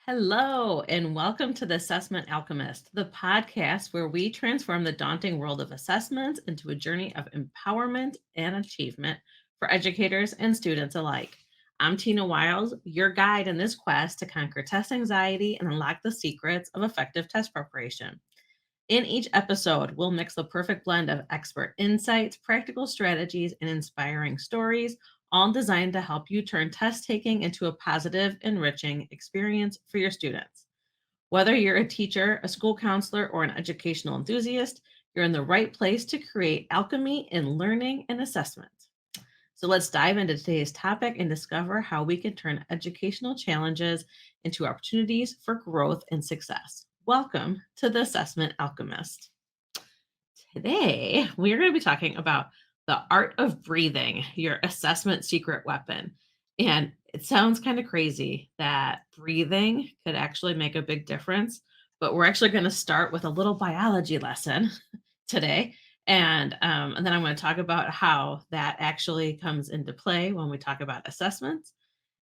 Hello, and welcome to the Assessment Alchemist, the podcast where we transform the daunting world of assessments into a journey of empowerment and achievement for educators and students alike. I'm Tina Wiles, your guide in this quest to conquer test anxiety and unlock the secrets of effective test preparation. In each episode, we'll mix the perfect blend of expert insights, practical strategies, and inspiring stories, all designed to help you turn test taking into a positive, enriching experience for your students. Whether you're a teacher, a school counselor, or an educational enthusiast, you're in the right place to create alchemy in learning and assessment. So let's dive into today's topic and discover how we can turn educational challenges into opportunities for growth and success. Welcome to the Assessment Alchemist. Today, we're going to be talking about the art of breathing, your assessment secret weapon. And it sounds kind of crazy that breathing could actually make a big difference, but we're actually going to start with a little biology lesson today. And then I'm going to talk about how that actually comes into play when we talk about assessments.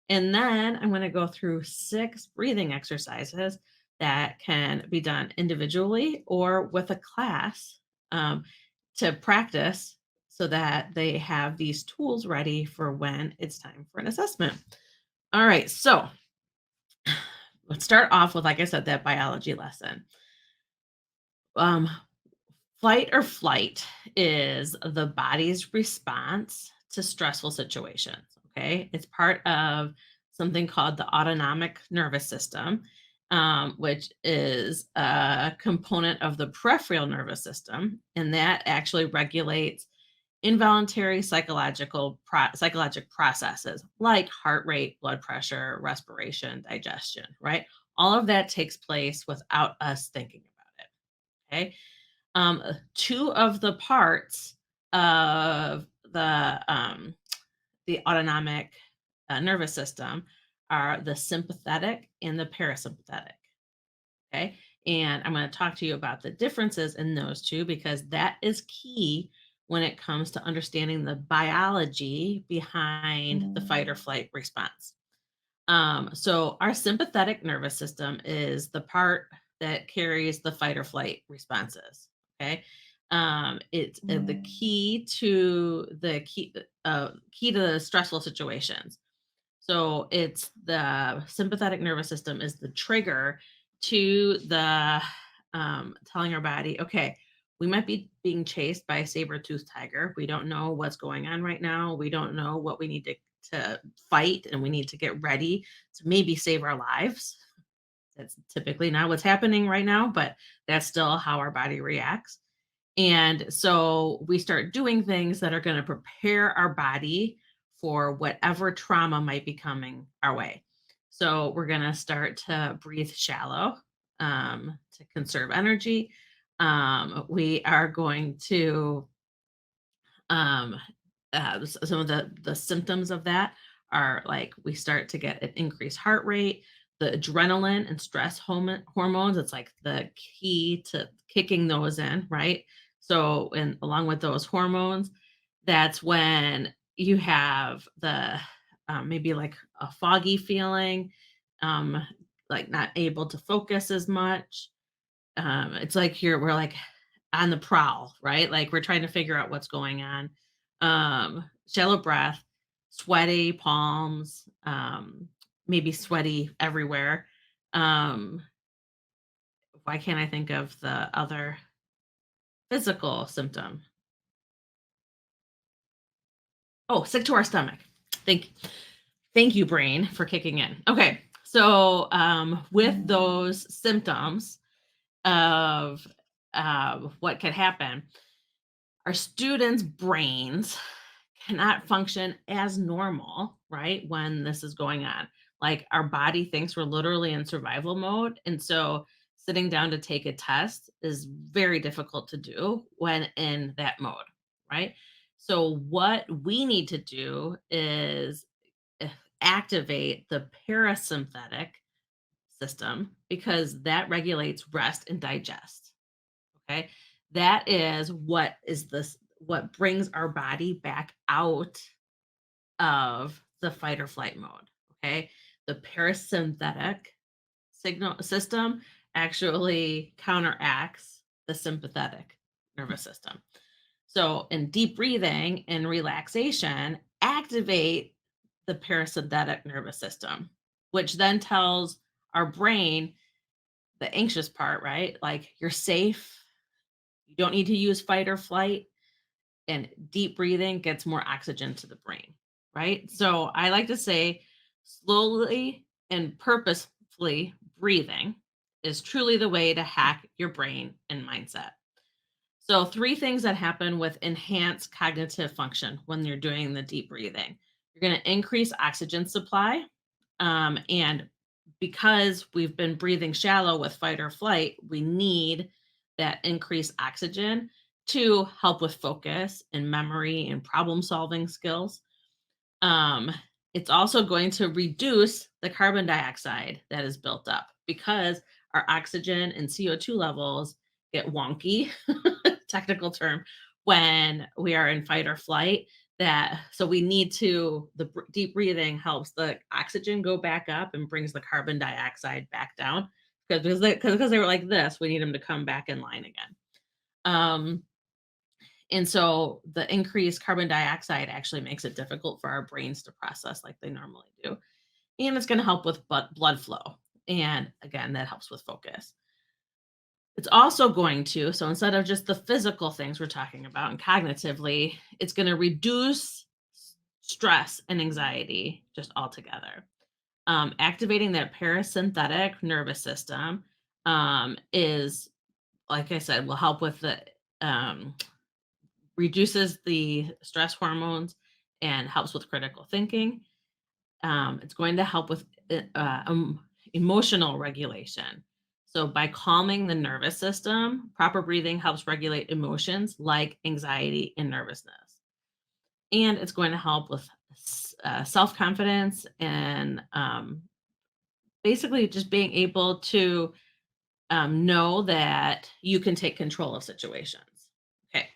And then I'm going to go through 6 breathing exercises that can be done individually or with a class um, to practice so that they have these tools ready for when it's time for an assessment. All right, so let's start off with, like I said, that biology lesson. Um, Flight or flight is the body's response to stressful situations. Okay. It's part of something called the autonomic nervous system, which is a component of the peripheral nervous system. And that actually regulates involuntary psychologic processes like heart rate, blood pressure, respiration, digestion, right? All of that takes place without us thinking about it. Okay. 2 of the parts of the autonomic nervous system are the sympathetic and the parasympathetic. Okay. And I'm going to talk to you about the differences in those two because that is key when it comes to understanding the biology behind the fight or flight response. So our sympathetic nervous system is the part that carries the fight or flight responses. Okay. It's the key to the stressful situations. So it's the sympathetic nervous system is the trigger to the telling our body, okay, we might be being chased by a saber-toothed tiger. We don't know what's going on right now. We don't know what we need to fight, and we need to get ready to maybe save our lives. That's typically not what's happening right now, but that's still how our body reacts. And so we start doing things that are going to prepare our body for whatever trauma might be coming our way. So we're going to start to breathe shallow to conserve energy. We are going to um, some of the symptoms of that are like we start to get an increased heart rate, the adrenaline and stress hormones. It's like the key to kicking those in, right? So, and along with those hormones, that's when you have the maybe like a foggy feeling, um, like not able to focus as much. It's like we're like on the prowl, right? Like we're trying to figure out what's going on. Shallow breath, sweaty palms, maybe sweaty everywhere. Um, why can't I think of the other physical symptom? Oh, sick to our stomach. Thank thank you, brain, for kicking in. Okay. So with those symptoms of what could happen, our students' brains cannot function as normal, right? When this is going on. Like our body thinks we're literally in survival mode. And so sitting down to take a test is very difficult to do when in that mode, right? So what we need to do is eh, activate the parasympathetic system because that regulates rest and digest. Okay. That is what brings our body back out of the fight or flight mode. Okay. The parasympathetic signal system actually counteracts the sympathetic nervous system. So, in deep breathing and relaxation, activate the parasympathetic nervous system, which then tells our brain the anxious part, right? Like you're safe, you don't need to use fight or flight, and deep breathing gets more oxygen to the brain, right? So, I like to say slowly and purposefully breathing is truly the way to hack your brain and mindset. So, three things that happen with enhanced cognitive function when you're doing the deep breathing. You're going to increase oxygen supply. And because we've been breathing shallow with fight or flight, we need that increased oxygen to help with focus and memory and problem solving skills. Um, it's also going to reduce the carbon dioxide that is built up because our oxygen and CO2 levels get wonky, technical term, when we are in fight or flight. That so we need to deep breathing helps the oxygen go back up and brings the carbon dioxide back down because they were like this, we need them to come back in line again. Um, and so the increased carbon dioxide actually makes it difficult for our brains to process like they normally do. And it's going to help with blood flow. And again, that helps with focus. It's also going to, so instead of just the physical things we're talking about and cognitively, it's going to reduce stress and anxiety just altogether. Activating that parasympathetic nervous system is, like I said, will help with the um, reduces the stress hormones and helps with critical thinking. It's going to help with emotional regulation. So, by calming the nervous system, proper breathing helps regulate emotions like anxiety and nervousness. And it's going to help with self confidence and basically just being able to know that you can take control of situations. Okay.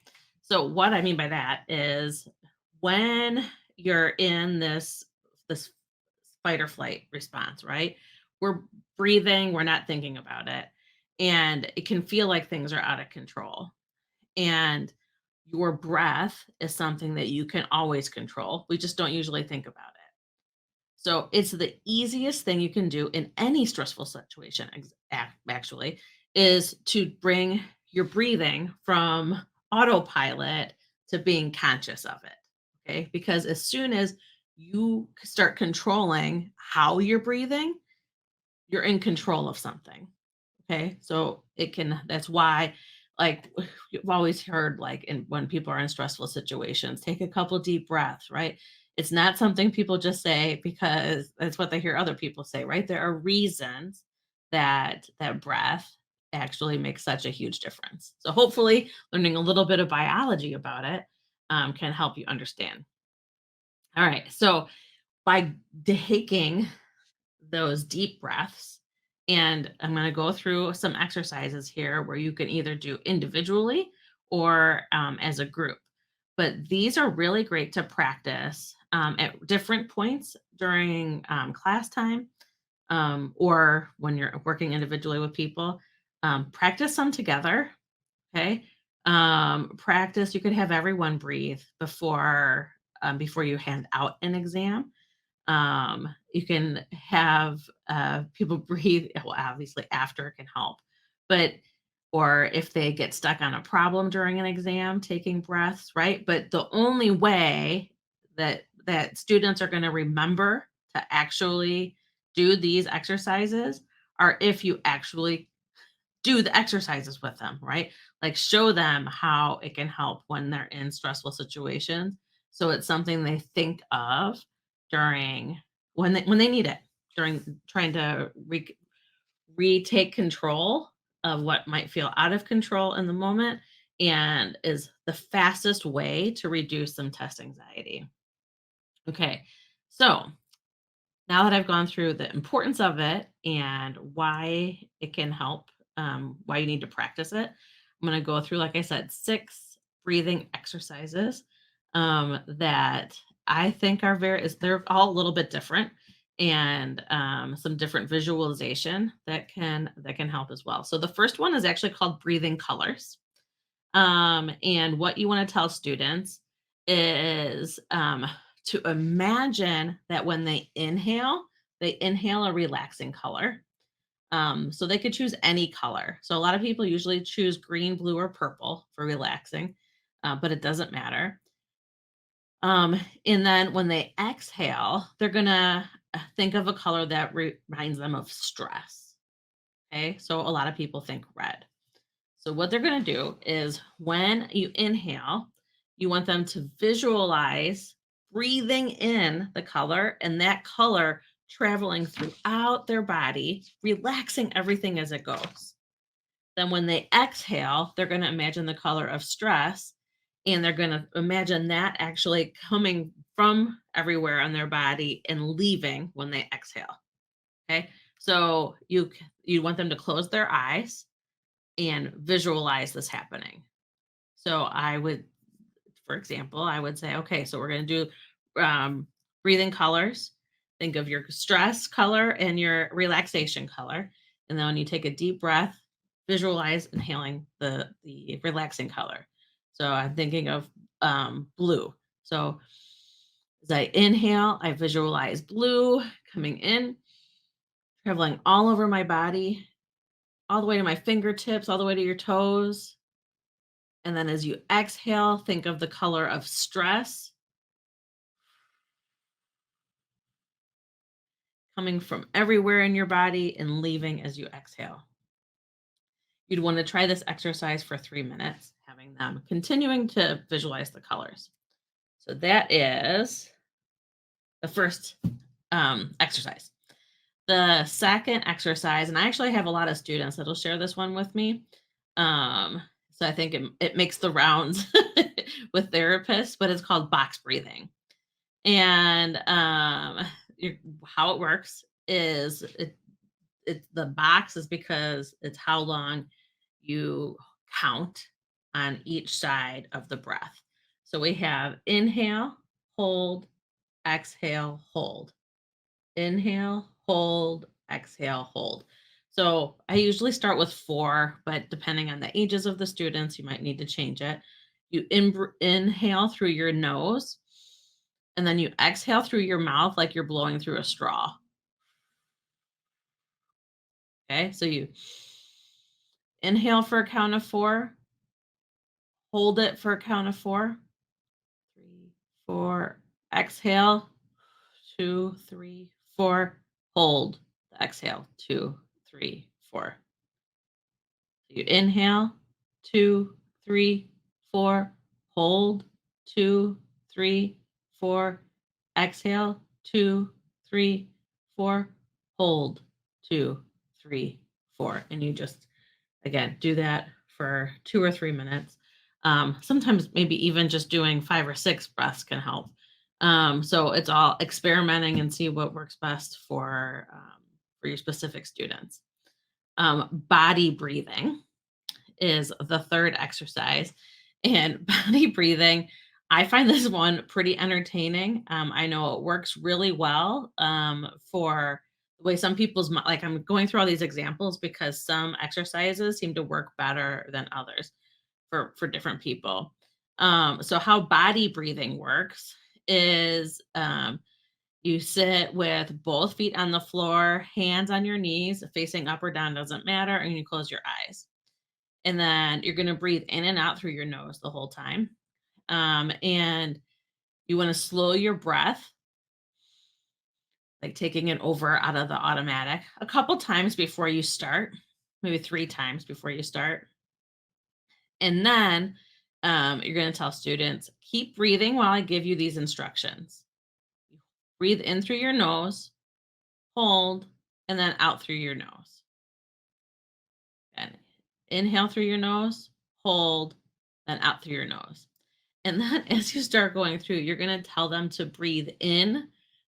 So what I mean by that is when you're in this fight or flight response, right? We're breathing, we're not thinking about it, and it can feel like things are out of control. And your breath is something that you can always control. We just don't usually think about it. So it's the easiest thing you can do in any stressful situation, actually, is to bring your breathing from autopilot to being conscious of it. Okay. Because as soon as you start controlling how you're breathing, you're in control of something. Okay. So it can, that's why, like, you've always heard, like, when people are in stressful situations, take a couple deep breaths, right? It's not something people just say because that's what they hear other people say, right? There are reasons that that breath actually makes such a huge difference. So hopefully, learning a little bit of biology about it can help you understand. All right. So by taking those deep breaths. And I'm going to go through some exercises here where you can either do individually or as a group. But these are really great to practice at different points during class time or when you're working individually with people. Practice some together. Okay. Practice, you could have everyone breathe before you hand out an exam. You can have people breathe, well, obviously after can help, but or if they get stuck on a problem during an exam, taking breaths, right? But the only way that students are going to remember to actually do these exercises are if you actually do the exercises with them, right? Like show them how it can help when they're in stressful situations. So it's something they think of during when they need it, during trying to retake control of what might feel out of control in the moment and is the fastest way to reduce some test anxiety. Okay. So now that I've gone through the importance of it and why it can help, why you need to practice it, I'm going to go through, like I said, 6 breathing exercises that I think are they're all a little bit different. and some different visualization that can help as well. So the first one is actually called breathing colors. And what you want to tell students is to imagine that when they inhale a relaxing color. So they could choose any color. So a lot of people usually choose green, blue, or purple for relaxing, but it doesn't matter. And then when they exhale, they're gonna think of a color that reminds them of stress. Okay, so a lot of people think red. So what they're gonna do is when you inhale, you want them to visualize breathing in the color and that color traveling throughout their body, relaxing everything as it goes. Then when they exhale, they're going to imagine the color of stress and they're going to imagine that actually coming from everywhere on their body and leaving when they exhale. Okay? So you want them to close their eyes and visualize this happening. So I would, for example, I would say, okay, so we're going to do breathing colors. Think of your stress color and your relaxation color. And then when you take a deep breath, visualize inhaling the relaxing color. So I'm thinking of blue. So as I inhale, I visualize blue coming in, traveling all over my body, all the way to my fingertips, all the way to your toes. And then as you exhale, think of the color of stress coming from everywhere in your body and leaving as you exhale. You'd want to try this exercise for 3 minutes, having them continuing to visualize the colors. So that is the first exercise. The second exercise, and I actually have a lot of students that'll share this one with me. So I think it makes the rounds with therapists, but it's called box breathing. And how it works is the box is because it's how long you count on each side of the breath. So we have inhale, hold, exhale, hold. Inhale, hold, exhale, hold. So I usually start with 4, but depending on the ages of the students, you might need to change it. You inhale through your nose, and then you exhale through your mouth like you're blowing through a straw. Okay, so you inhale for a count of 4, hold it for a count of 4, 3, 4, exhale, 2, 3, 4, hold. Exhale, 2, 3, 4. You inhale, 2, 3, 4, hold, 2, 3, 4, exhale, 2, 3, 4, hold, 2, 3, 4. And you just, again, do that for 2 or 3 minutes. Sometimes maybe even just doing 5 or 6 breaths can help. So it's all experimenting and see what works best for your specific students. Body breathing is the third exercise. And body breathing, I find this one pretty entertaining. I know it works really well for the way some people's, like I'm going through all these examples because some exercises seem to work better than others for different people. So how body breathing works is you sit with both feet on the floor, hands on your knees, facing up or down doesn't matter, and you close your eyes. And then you're going to breathe in and out through your nose the whole time. And you want to slow your breath, like taking it over out of the automatic a couple times before you start, maybe 3 times before you start. And then you're going to tell students, keep breathing while I give you these instructions. Breathe in through your nose, hold, and then out through your nose. And inhale through your nose, hold, then out through your nose. And then as you start going through, you're going to tell them to breathe in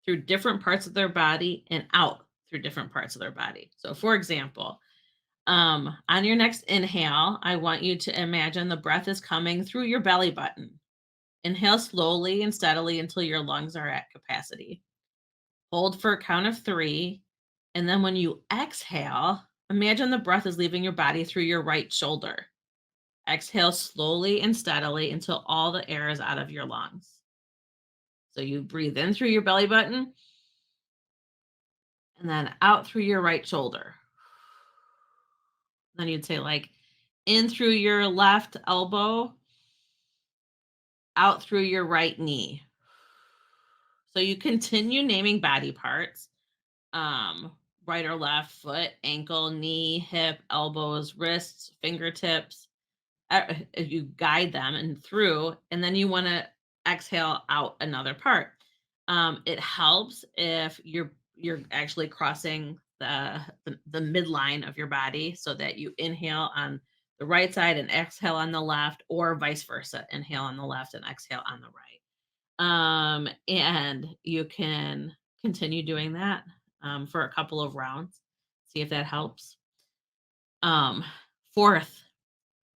through different parts of their body and out through different parts of their body. So, for example, on your next inhale, I want you to imagine the breath is coming through your belly button. Inhale slowly and steadily until your lungs are at capacity. hold for a count of 3, and then when you exhale, imagine the breath is leaving your body through your right shoulder. Exhale slowly and steadily until all the air is out of your lungs. So you breathe in through your belly button and then out through your right shoulder. Then you'd say, like, in through your left elbow, out through your right knee. So you continue naming body parts, um, right or left foot, ankle, knee, hip, elbows, wrists, fingertips. You guide them and through, and then you want to exhale out another part. It helps if you're actually crossing the midline of your body, so that you inhale on the right side and exhale on the left, or vice versa, inhale on the left and exhale on the right. And you can continue doing that for a couple of rounds, see if that helps. um Fourth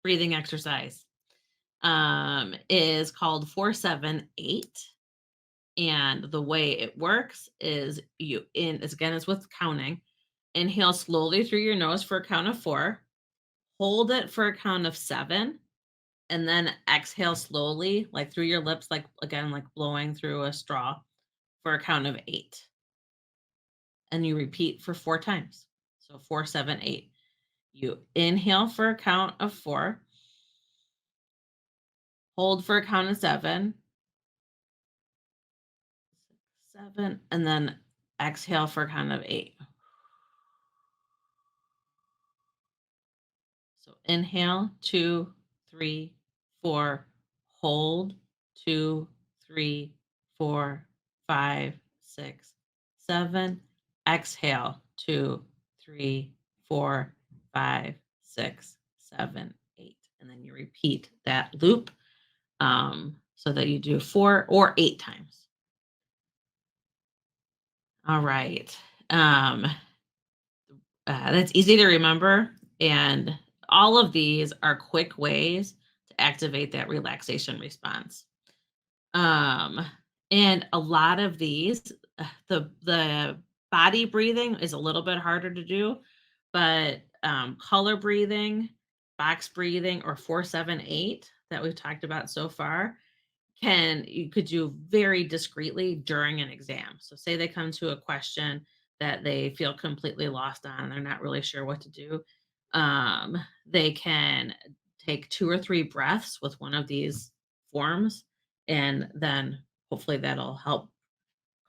breathing exercise is called 478. And the way it works is you in it's again, it's with counting. Inhale slowly through your nose for a count of 4, hold it for a count of 7, and then exhale slowly, like through your lips, like again, like blowing through a straw, for a count of 8. And you repeat for 4 times. So 4, 7, 8. You inhale for a count of 4, hold for a count of 7, 7, and then exhale for a count of 8. So inhale, 2, 3, 4, hold, 2, 3, 4, 5, 6, 7. Exhale, 2, 3, 4, 5, 6, 7, 8. And then you repeat that loop, so that you do 4 or 8 times. All right. Um, that's easy to remember. And all of these are quick ways to activate that relaxation response. Um, and a lot of these, the body breathing is a little bit harder to do, but color breathing, box breathing, or 4, 7, 8 that we've talked about so far, you could do very discreetly during an exam. So say they come to a question that they feel completely lost on, and they're not really sure what to do. They can take 2 or 3 breaths with one of these forms, and then hopefully that'll help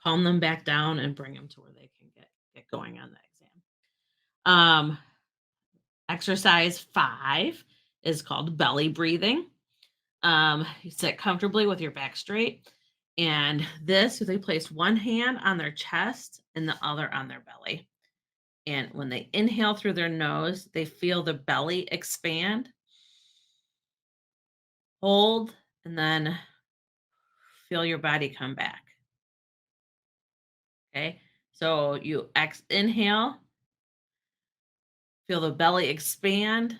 calm them back down and bring them to where they can get going on the exam. Um, Exercise 5 is called belly breathing. You sit comfortably with your back straight. And this, they place one hand on their chest and the other on their belly. And when they inhale through their nose, they feel the belly expand, hold, and then feel your body come back. Okay. So you inhale, feel the belly expand,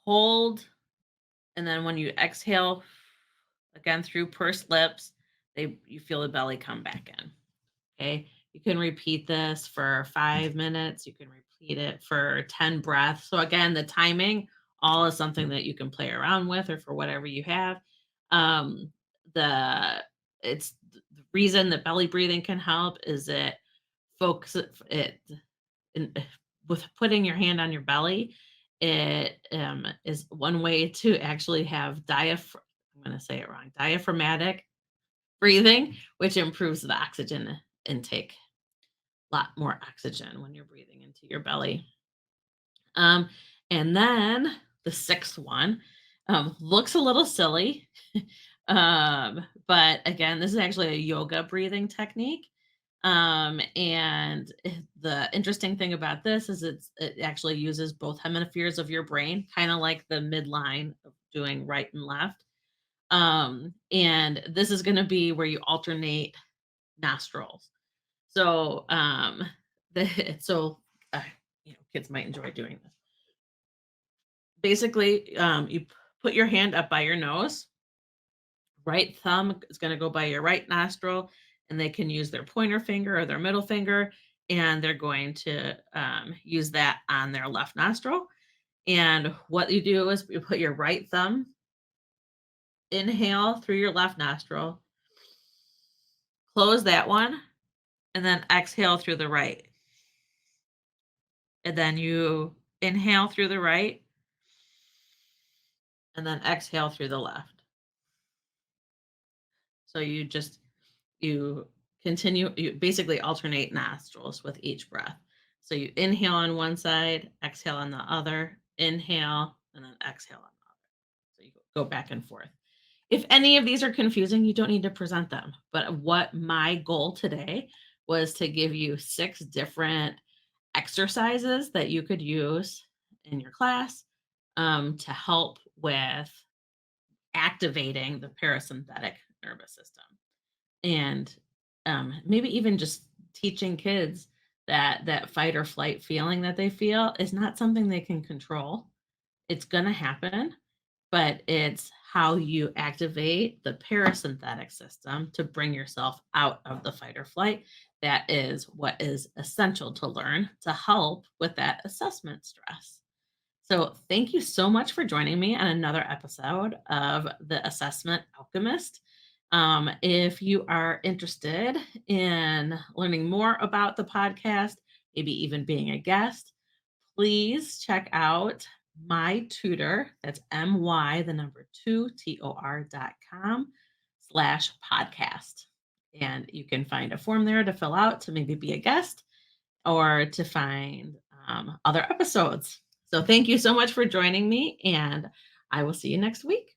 hold, and then when you exhale, again through pursed lips, you feel the belly come back in. Okay. You can repeat this for 5 minutes. You can repeat it for 10 breaths. So, again, the timing all is something that you can play around with, or for whatever you have. Um, the it's the reason that belly breathing can help is it focuses it in, with putting your hand on your belly. It is one way to actually have I'm going to say it wrong, diaphragmatic breathing, which improves the oxygen intake. Lot more oxygen when you're breathing into your belly. Um, and then the sixth one looks a little silly, but again, this is actually a yoga breathing technique. And the interesting thing about this is it actually uses both hemispheres of your brain, kind of like the midline of doing right and left. And this is going to be where you alternate nostrils. So, the so, uh, kids might enjoy doing this. Basically, you put your hand up by your nose. Right thumb is going to go by your right nostril, and they can use their pointer finger or their middle finger, and they're going to use that on their left nostril. And what you do is you put your right thumb, inhale through your left nostril, close that one, and then exhale through the right. And then you inhale through the right, and then exhale through the left. So you continue, you basically alternate nostrils with each breath. So you inhale on one side, exhale on the other, inhale, and then exhale on the other. So you go back and forth. If any of these are confusing, you don't need to present them. But what my goal today was to give you 6 different exercises that you could use in your class to help with activating the parasympathetic nervous system. And maybe even just teaching kids that that fight or flight feeling that they feel is not something they can control. It's going to happen, but it's how you activate the parasympathetic system to bring yourself out of the fight or flight. That is what is essential to learn to help with that assessment stress. So, thank you so much for joining me on another episode of The Assessment Alchemist. If you are interested in learning more about the podcast, maybe even being a guest, please check out my tutor. That's my the number 2 tor.com/podcast. And you can find a form there to fill out to maybe be a guest or to find other episodes. So thank you so much for joining me, and I will see you next week.